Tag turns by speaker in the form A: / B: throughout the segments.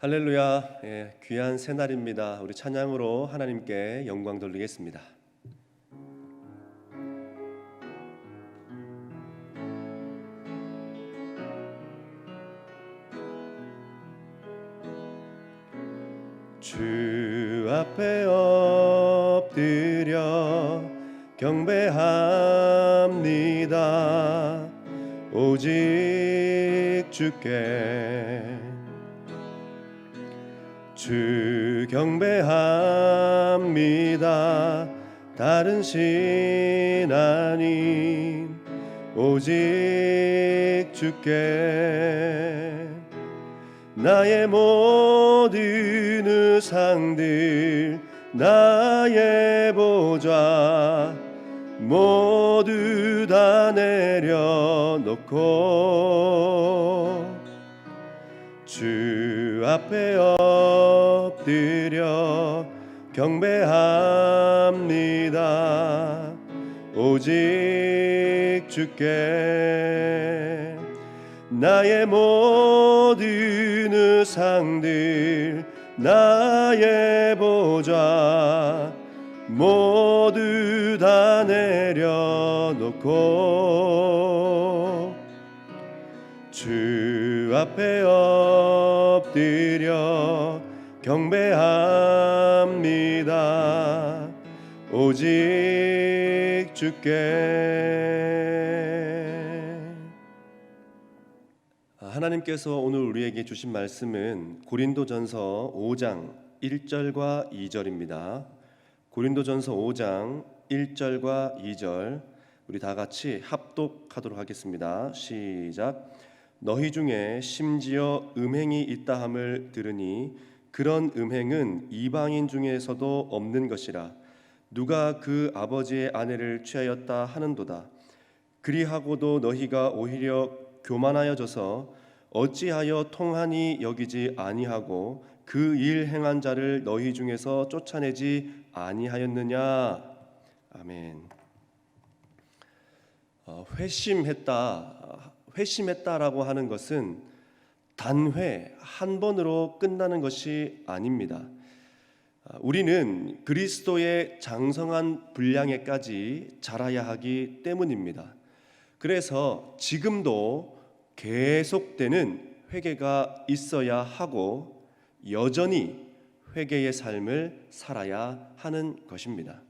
A: 할렐루야. 귀한 새날입니다. 우리 찬양으로 하나님께 영광 돌리겠습니다. 주 앞에 엎드려 경배합니다. 오직 주께 주 경배합니다. 다른 신 아닌 오직 주께 나의 모든 의상들 나의 보좌 모두 다 내려놓고 주 앞에 엎드려 경배합니다. 오직 주께 나의 모든 의상들 나의 보좌 모두 다 내려놓고 주 앞에 엎드려 경배합니다. 오직 주께. 하나님께서 오늘 우리에게 주신 말씀은 고린도전서 5장 1절과 2절입니다. 고린도전서 5장 1절과 2절 우리 다 같이 합독하도록 하겠습니다. 시작. 너희 중에 심지어 음행이 있다함을 들으니 그런 음행은 이방인 중에서도 없는 것이라. 누가 그 아버지의 아내를 취하였다 하는도다. 그리하고도 너희가 오히려 교만하여져서 어찌하여 통하니 여기지 아니하고 그 일 행한 자를 너희 중에서 쫓아내지 아니하였느냐. 아멘. 회심했다라고 하는 것은 단회 한 번으로 끝나는 것이 아닙니다. 우리는 그리스도의 장성한 분량에까지 자라야 하기 때문입니다. 그래서 지금도 계속되는 회개가 있어야 하고 여전히 회개의 삶을 살아야 하는 것입니다.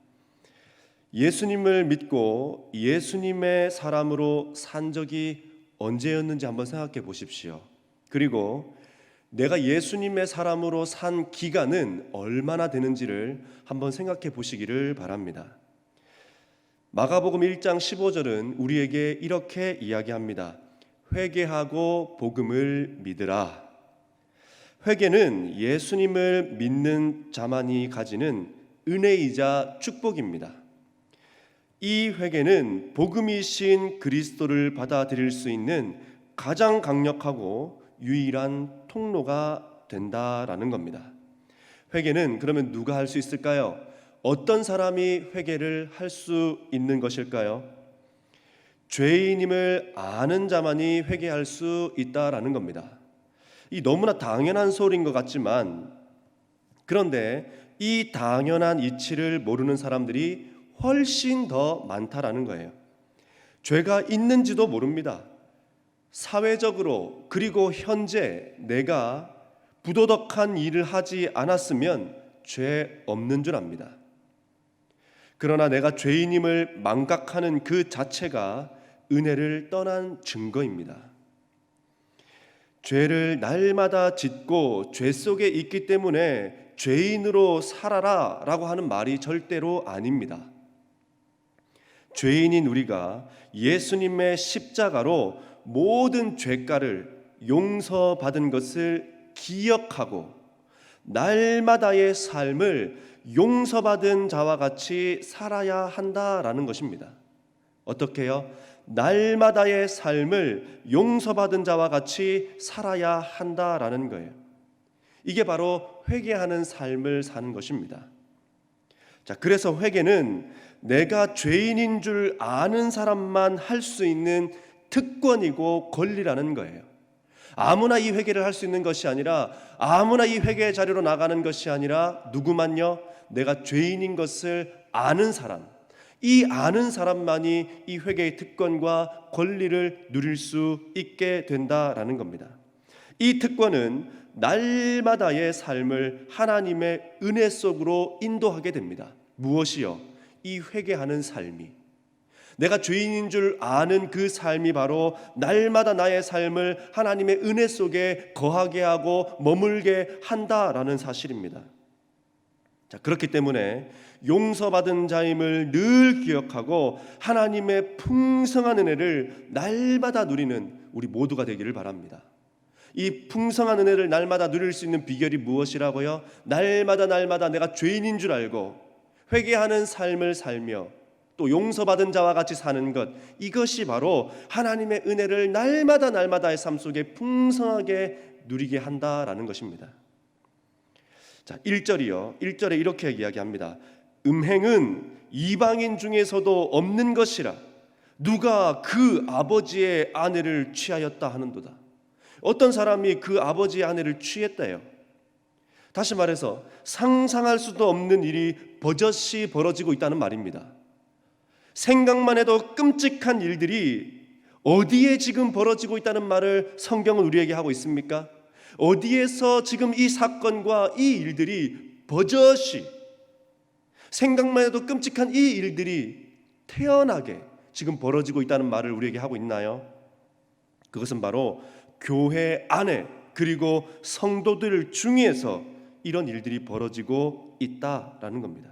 A: 예수님을 믿고 예수님의 사람으로 산 적이 언제였는지 한번 생각해 보십시오. 그리고 내가 예수님의 사람으로 산 기간은 얼마나 되는지를 한번 생각해 보시기를 바랍니다. 마가복음 1장 15절은 우리에게 이렇게 이야기합니다. 회개하고 복음을 믿으라. 회개는 예수님을 믿는 자만이 가지는 은혜이자 축복입니다. 이 회개는 복음이신 그리스도를 받아들일 수 있는 가장 강력하고 유일한 통로가 된다라는 겁니다. 회개는 그러면 누가 할 수 있을까요? 어떤 사람이 회개를 할 수 있는 것일까요? 죄인임을 아는 자만이 회개할 수 있다라는 겁니다. 이 너무나 당연한 소리인 것 같지만 그런데 이 당연한 이치를 모르는 사람들이 훨씬 더 많다라는 거예요. 죄가 있는지도 모릅니다. 사회적으로 그리고 현재 내가 부도덕한 일을 하지 않았으면 죄 없는 줄 압니다. 그러나 내가 죄인임을 망각하는 그 자체가 은혜를 떠난 증거입니다. 죄를 날마다 짓고 죄 속에 있기 때문에 죄인으로 살아라 라고 하는 말이 절대로 아닙니다. 죄인인 우리가 예수님의 십자가로 모든 죄가를 용서받은 것을 기억하고 날마다의 삶을 용서받은 자와 같이 살아야 한다라는 것입니다. 어떻게요? 날마다의 삶을 용서받은 자와 같이 살아야 한다라는 거예요. 이게 바로 회개하는 삶을 사는 것입니다. 자, 그래서 회개는 내가 죄인인 줄 아는 사람만 할 수 있는 특권이고 권리라는 거예요. 아무나 이 회개를 할 수 있는 것이 아니라, 아무나 이 회개의 자리로 나가는 것이 아니라 누구만요? 내가 죄인인 것을 아는 사람, 이 아는 사람만이 이 회개의 특권과 권리를 누릴 수 있게 된다라는 겁니다. 이 특권은 날마다의 삶을 하나님의 은혜 속으로 인도하게 됩니다. 무엇이요? 이 회개하는 삶이, 내가 죄인인 줄 아는 그 삶이 바로 날마다 나의 삶을 하나님의 은혜 속에 거하게 하고 머물게 한다라는 사실입니다. 자, 그렇기 때문에 용서받은 자임을 늘 기억하고 하나님의 풍성한 은혜를 날마다 누리는 우리 모두가 되기를 바랍니다. 이 풍성한 은혜를 날마다 누릴 수 있는 비결이 무엇이라고요? 날마다 내가 죄인인 줄 알고 회개하는 삶을 살며 또 용서받은 자와 같이 사는 것, 이것이 바로 하나님의 은혜를 날마다의 삶 속에 풍성하게 누리게 한다라는 것입니다. 자, 1절이요. 1절에 이렇게 이야기합니다. 음행은 이방인 중에서도 없는 것이라 누가 그 아버지의 아내를 취하였다 하는도다. 어떤 사람이 그 아버지의 아내를 취했대요. 다시 말해서 상상할 수도 없는 일이 버젓이 벌어지고 있다는 말입니다. 생각만 해도 끔찍한 일들이 어디에 지금 벌어지고 있다는 말을 성경은 우리에게 하고 있습니까? 어디에서 지금 이 사건과 이 일들이 버젓이, 생각만 해도 끔찍한 이 일들이 태연하게 지금 벌어지고 있다는 말을 우리에게 하고 있나요? 그것은 바로 교회 안에 그리고 성도들 중에서 이런 일들이 벌어지고 있다라는 겁니다.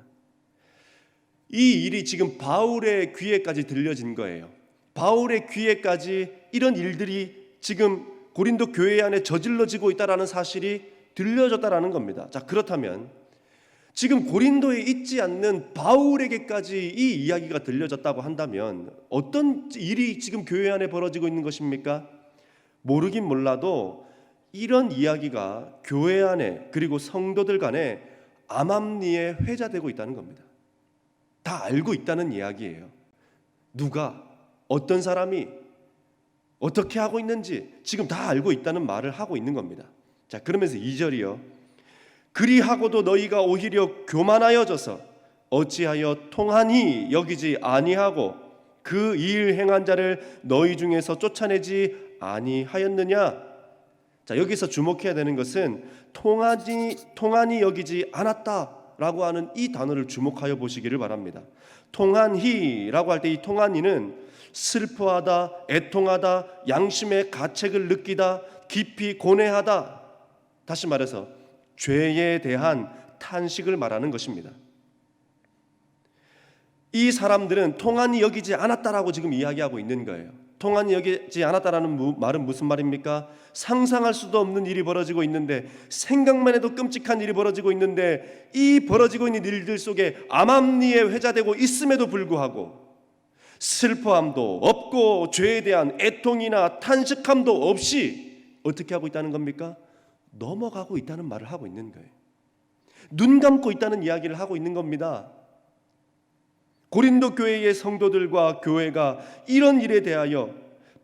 A: 이 일이 지금 바울의 귀에까지 들려진 거예요. 바울의 귀에까지 이런 일들이 지금 고린도 교회 안에 저질러지고 있다라는 사실이 들려졌다라는 겁니다. 자, 그렇다면 지금 고린도에 있지 않는 바울에게까지 이 이야기가 들려졌다고 한다면 어떤 일이 지금 교회 안에 벌어지고 있는 것입니까? 모르긴 몰라도 이런 이야기가 교회 안에 그리고 성도들 간에 암암리에 회자되고 있다는 겁니다. 다 알고 있다는 이야기예요. 누가, 어떤 사람이 어떻게 하고 있는지 지금 다 알고 있다는 말을 하고 있는 겁니다. 자, 그러면서 2절이요. 그리하고도 너희가 오히려 교만하여져서 어찌하여 통한히 여기지 아니하고 그 일 행한 자를 너희 중에서 쫓아내지 아니하였느냐? 자, 여기서 주목해야 되는 것은 통한히 여기지 않았다라고 하는 이 단어를 주목하여 보시기를 바랍니다. 통한히라고 할 때 이 통한히는 슬퍼하다, 애통하다, 양심의 가책을 느끼다, 깊이 고뇌하다, 다시 말해서 죄에 대한 탄식을 말하는 것입니다. 이 사람들은 통한히 여기지 않았다라고 지금 이야기하고 있는 거예요. 통한히 여기지 않았다라는 말은 무슨 말입니까? 상상할 수도 없는 일이 벌어지고 있는데, 생각만 해도 끔찍한 일이 벌어지고 있는데, 이 벌어지고 있는 일들 속에 암암리에 회자되고 있음에도 불구하고 슬퍼함도 없고 죄에 대한 애통이나 탄식함도 없이 어떻게 하고 있다는 겁니까? 넘어가고 있다는 말을 하고 있는 거예요. 눈 감고 있다는 이야기를 하고 있는 겁니다. 고린도 교회의 성도들과 교회가 이런 일에 대하여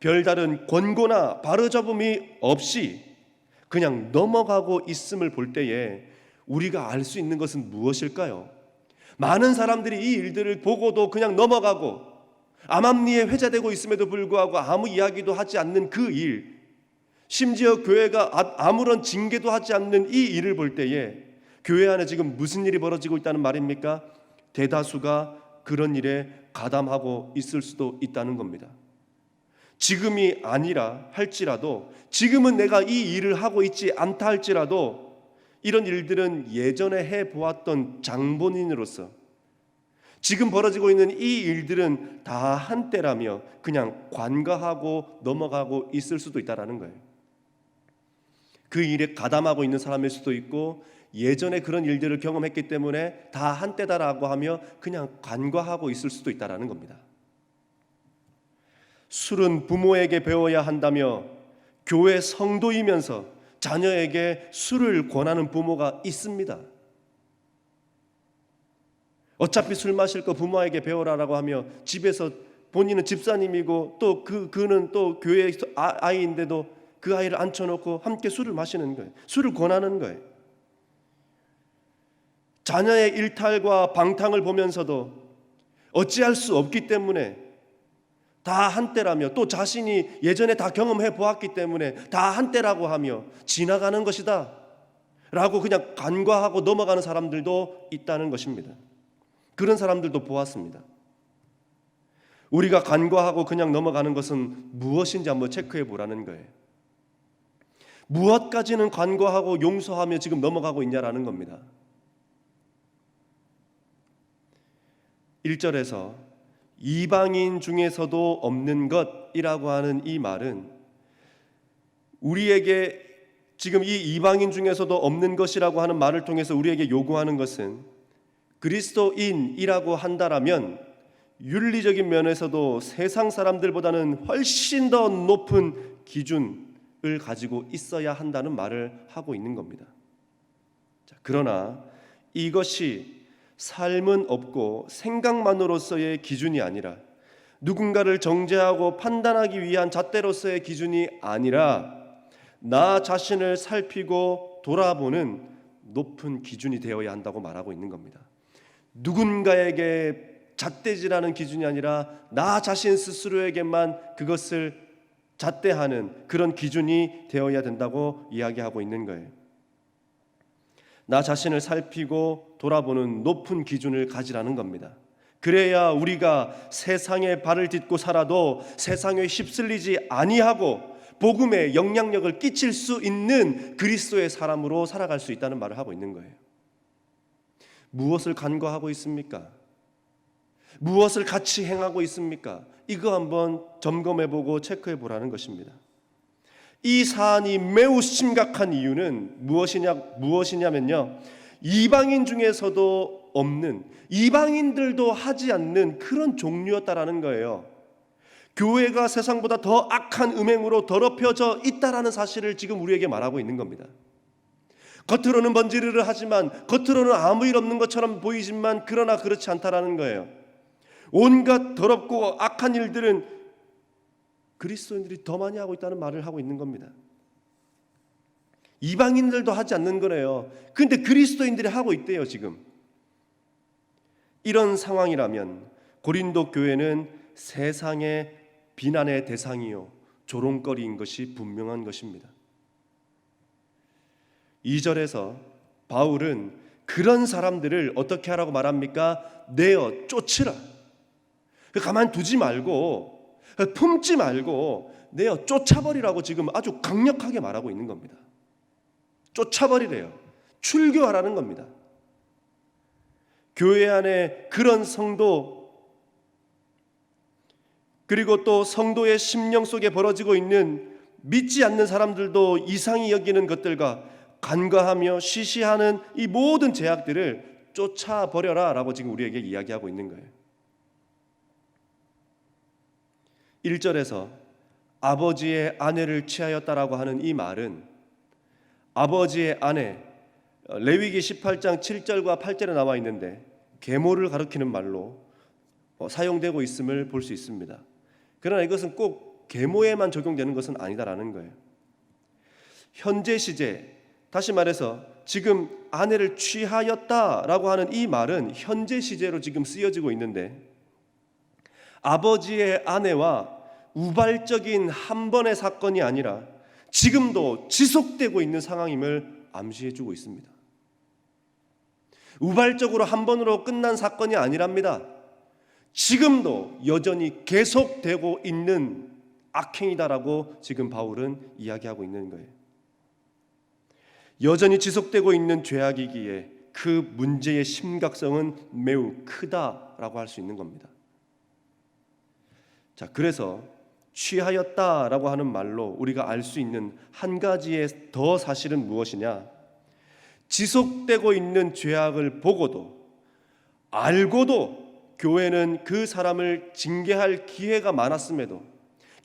A: 별다른 권고나 바로잡음이 없이 그냥 넘어가고 있음을 볼 때에 우리가 알 수 있는 것은 무엇일까요? 많은 사람들이 이 일들을 보고도 그냥 넘어가고 암암리에 회자되고 있음에도 불구하고 아무 이야기도 하지 않는 그 일, 심지어 교회가 아무런 징계도 하지 않는 이 일을 볼 때에 교회 안에 지금 무슨 일이 벌어지고 있다는 말입니까? 대다수가 그런 일에 가담하고 있을 수도 있다는 겁니다. 지금이 아니라 할지라도, 지금은 내가 이 일을 하고 있지 않다 할지라도 이런 일들은 예전에 해보았던 장본인으로서 지금 벌어지고 있는 이 일들은 다 한때라며 그냥 관가하고 넘어가고 있을 수도 있다는 거예요. 그 일에 가담하고 있는 사람일 수도 있고, 예전에 그런 일들을 경험했기 때문에 다 한때다라고 하며 그냥 간과하고 있을 수도 있다는 겁니다. 술은 부모에게 배워야 한다며 교회 성도이면서 자녀에게 술을 권하는 부모가 있습니다. 어차피 술 마실 거 부모에게 배워라라고 하며 집에서 본인은 집사님이고 또 그는 또 교회 아이인데도 그 아이를 앉혀놓고 함께 술을 마시는 거예요. 술을 권하는 거예요. 자녀의 일탈과 방탕을 보면서도 어찌할 수 없기 때문에 다 한때라며, 또 자신이 예전에 다 경험해 보았기 때문에 다 한때라고 하며 지나가는 것이다 라고 그냥 간과하고 넘어가는 사람들도 있다는 것입니다. 그런 사람들도 보았습니다. 우리가 간과하고 그냥 넘어가는 것은 무엇인지 한번 체크해 보라는 거예요. 무엇까지는 간과하고 용서하며 지금 넘어가고 있냐라는 겁니다. 1절에서 이방인 중에서도 없는 것이라고 하는 이 말은 우리에게 지금 이 이방인 중에서도 없는 것이라고 하는 말을 통해서 우리에게 요구하는 것은 그리스도인이라고 한다라면 윤리적인 면에서도 세상 사람들보다는 훨씬 더 높은 기준을 가지고 있어야 한다는 말을 하고 있는 겁니다. 그러나 이것이 삶은 없고 생각만으로서의 기준이 아니라 누군가를 정죄하고 판단하기 위한 잣대로서의 기준이 아니라 나 자신을 살피고 돌아보는 높은 기준이 되어야 한다고 말하고 있는 겁니다. 누군가에게 잣대질하는 기준이 아니라 나 자신 스스로에게만 그것을 잣대하는 그런 기준이 되어야 된다고 이야기하고 있는 거예요. 나 자신을 살피고 돌아보는 높은 기준을 가지라는 겁니다. 그래야 우리가 세상에 발을 딛고 살아도 세상에 휩쓸리지 아니하고 복음에 영향력을 끼칠 수 있는 그리스도의 사람으로 살아갈 수 있다는 말을 하고 있는 거예요. 무엇을 간과하고 있습니까? 무엇을 같이 행하고 있습니까? 이거 한번 점검해보고 체크해보라는 것입니다. 이 사안이 매우 심각한 이유는 무엇이냐면요, 이방인 중에서도 없는, 이방인들도 하지 않는 그런 종류였다라는 거예요. 교회가 세상보다 더 악한 음행으로 더럽혀져 있다라는 사실을 지금 우리에게 말하고 있는 겁니다. 겉으로는 번지르르 하지만, 겉으로는 아무 일 없는 것처럼 보이지만 그러나 그렇지 않다라는 거예요. 온갖 더럽고 악한 일들은 그리스도인들이 더 많이 하고 있다는 말을 하고 있는 겁니다. 이방인들도 하지 않는 거래요. 그런데 그리스도인들이 하고 있대요. 지금 이런 상황이라면 고린도 교회는 세상의 비난의 대상이요 조롱거리인 것이 분명한 것입니다. 2절에서 바울은 그런 사람들을 어떻게 하라고 말합니까? 내어 쫓으라. 가만 두지 말고, 품지 말고 내어 쫓아버리라고 지금 아주 강력하게 말하고 있는 겁니다. 쫓아버리래요. 출교하라는 겁니다. 교회 안에 그런 성도, 그리고 또 성도의 심령 속에 벌어지고 있는 믿지 않는 사람들도 이상히 여기는 것들과 간과하며 시시하는 이 모든 죄악들을 쫓아버려라 라고 지금 우리에게 이야기하고 있는 거예요. 1절에서 아버지의 아내를 취하였다라고 하는 이 말은 아버지의 아내, 레위기 18장 7절과 8절에 나와 있는데 계모를 가리키는 말로 사용되고 있음을 볼 수 있습니다. 그러나 이것은 꼭 계모에만 적용되는 것은 아니다라는 거예요. 현재 시제, 다시 말해서 지금 아내를 취하였다라고 하는 이 말은 현재 시제로 지금 쓰여지고 있는데 아버지의 아내와 우발적인 한 번의 사건이 아니라 지금도 지속되고 있는 상황임을 암시해주고 있습니다. 우발적으로 한 번으로 끝난 사건이 아니랍니다. 지금도 여전히 계속되고 있는 악행이다라고 지금 바울은 이야기하고 있는 거예요. 여전히 지속되고 있는 죄악이기에 그 문제의 심각성은 매우 크다라고 할 수 있는 겁니다. 자, 그래서 취하였다라고 하는 말로 우리가 알 수 있는 한 가지의 더 사실은 무엇이냐? 지속되고 있는 죄악을 보고도 알고도 교회는 그 사람을 징계할 기회가 많았음에도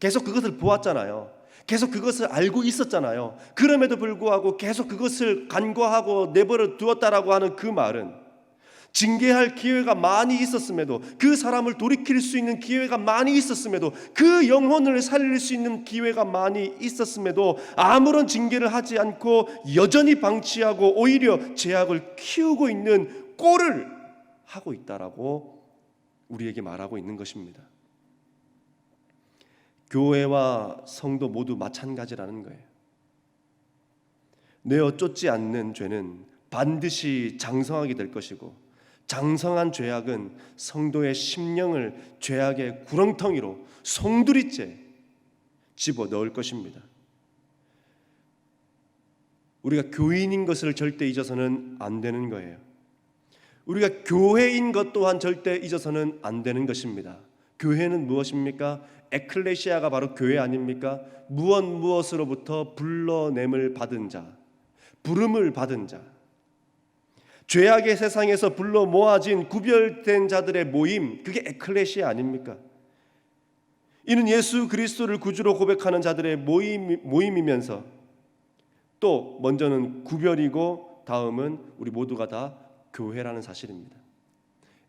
A: 계속 그것을 보았잖아요. 계속 그것을 알고 있었잖아요. 그럼에도 불구하고 계속 그것을 간과하고 내버려 두었다라고 하는 그 말은 징계할 기회가 많이 있었음에도, 그 사람을 돌이킬 수 있는 기회가 많이 있었음에도, 그 영혼을 살릴 수 있는 기회가 많이 있었음에도 아무런 징계를 하지 않고 여전히 방치하고 오히려 죄악을 키우고 있는 꼴을 하고 있다라고 우리에게 말하고 있는 것입니다. 교회와 성도 모두 마찬가지라는 거예요. 내어 쫓지 않는 죄는 반드시 장성하게 될 것이고, 장성한 죄악은 성도의 심령을 죄악의 구렁텅이로 송두리째 집어넣을 것입니다. 우리가 교인인 것을 절대 잊어서는 안 되는 거예요. 우리가 교회인 것 또한 절대 잊어서는 안 되는 것입니다. 교회는 무엇입니까? 에클레시아가 바로 교회 아닙니까? 무엇으로부터 불러냄을 받은 자, 부름을 받은 자, 죄악의 세상에서 불러 모아진 구별된 자들의 모임, 그게 에클레시아 아닙니까? 이는 예수 그리스도를 구주로 고백하는 자들의 모임이면서 또 먼저는 구별이고 다음은 우리 모두가 다 교회라는 사실입니다.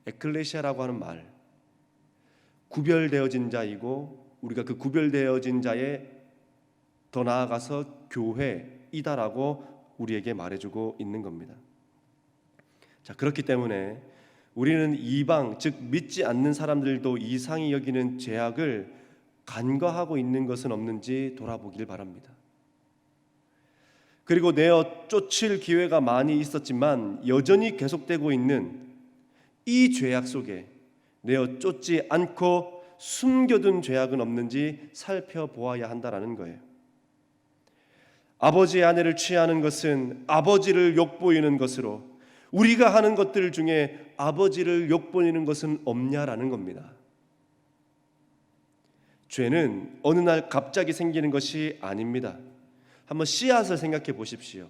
A: 에클레시아라고 하는 말, 구별되어진 자이고 우리가 그 구별되어진 자에 더 나아가서 교회이다라고 우리에게 말해주고 있는 겁니다. 자, 그렇기 때문에 우리는 이방, 즉 믿지 않는 사람들도 이상히 여기는 죄악을 간과하고 있는 것은 없는지 돌아보길 바랍니다. 그리고 내어 쫓을 기회가 많이 있었지만 여전히 계속되고 있는 이 죄악 속에 내어 쫓지 않고 숨겨둔 죄악은 없는지 살펴보아야 한다라는 거예요. 아버지의 아내를 취하는 것은 아버지를 욕보이는 것으로, 우리가 하는 것들 중에 아버지를 욕보이는 것은 없냐라는 겁니다. 죄는 어느 날 갑자기 생기는 것이 아닙니다. 한번 씨앗을 생각해 보십시오.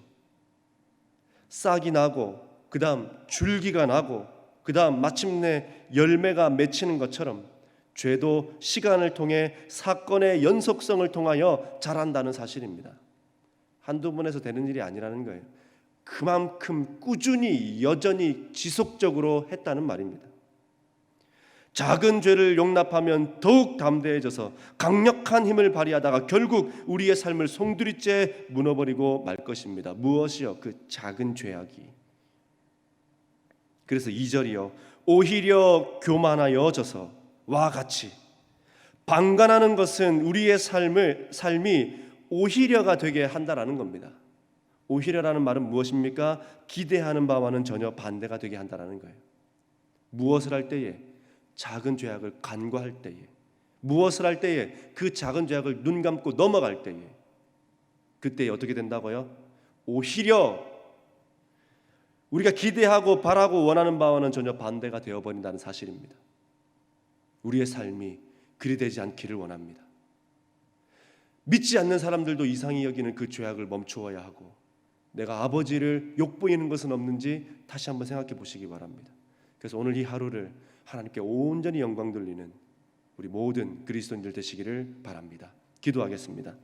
A: 싹이 나고 그 다음 줄기가 나고 그 다음 마침내 열매가 맺히는 것처럼 죄도 시간을 통해 사건의 연속성을 통하여 자란다는 사실입니다. 한두 번에서 되는 일이 아니라는 거예요. 그만큼 꾸준히 여전히 지속적으로 했다는 말입니다. 작은 죄를 용납하면 더욱 담대해져서 강력한 힘을 발휘하다가 결국 우리의 삶을 송두리째 무너버리고 말 것입니다. 무엇이요? 그 작은 죄악이. 그래서 2절이요, 오히려 교만하여져서 와 같이 방관하는 것은 우리의 삶이 오히려가 되게 한다라는 겁니다. 오히려라는 말은 무엇입니까? 기대하는 바와는 전혀 반대가 되게 한다라는 거예요. 무엇을 할 때에? 작은 죄악을 간과할 때에, 무엇을 할 때에? 그 작은 죄악을 눈 감고 넘어갈 때에, 그때 어떻게 된다고요? 오히려 우리가 기대하고 바라고 원하는 바와는 전혀 반대가 되어버린다는 사실입니다. 우리의 삶이 그리 되지 않기를 원합니다. 믿지 않는 사람들도 이상히 여기는 그 죄악을 멈추어야 하고, 내가 아버지를 욕보이는 것은 없는지 다시 한번 생각해 보시기 바랍니다. 그래서 오늘 이 하루를 하나님께 온전히 영광 돌리는 우리 모든 그리스도인들 되시기를 바랍니다. 기도하겠습니다.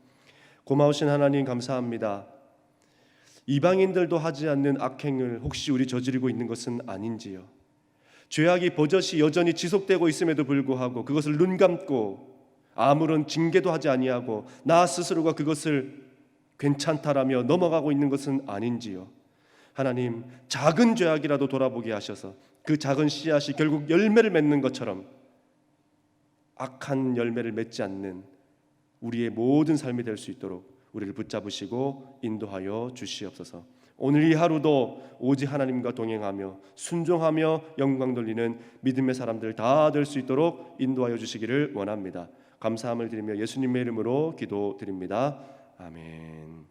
A: 고마우신 하나님 감사합니다. 이방인들도 하지 않는 악행을 혹시 우리 저지르고 있는 것은 아닌지요? 죄악이 버젓이 여전히 지속되고 있음에도 불구하고 그것을 눈 감고 아무런 징계도 하지 아니하고 나 스스로가 그것을 괜찮다라며 넘어가고 있는 것은 아닌지요? 하나님, 작은 죄악이라도 돌아보게 하셔서 그 작은 씨앗이 결국 열매를 맺는 것처럼 악한 열매를 맺지 않는 우리의 모든 삶이 될 수 있도록 우리를 붙잡으시고 인도하여 주시옵소서. 오늘 이 하루도 오직 하나님과 동행하며 순종하며 영광 돌리는 믿음의 사람들 다 될 수 있도록 인도하여 주시기를 원합니다. 감사함을 드리며 예수님의 이름으로 기도드립니다. 아멘.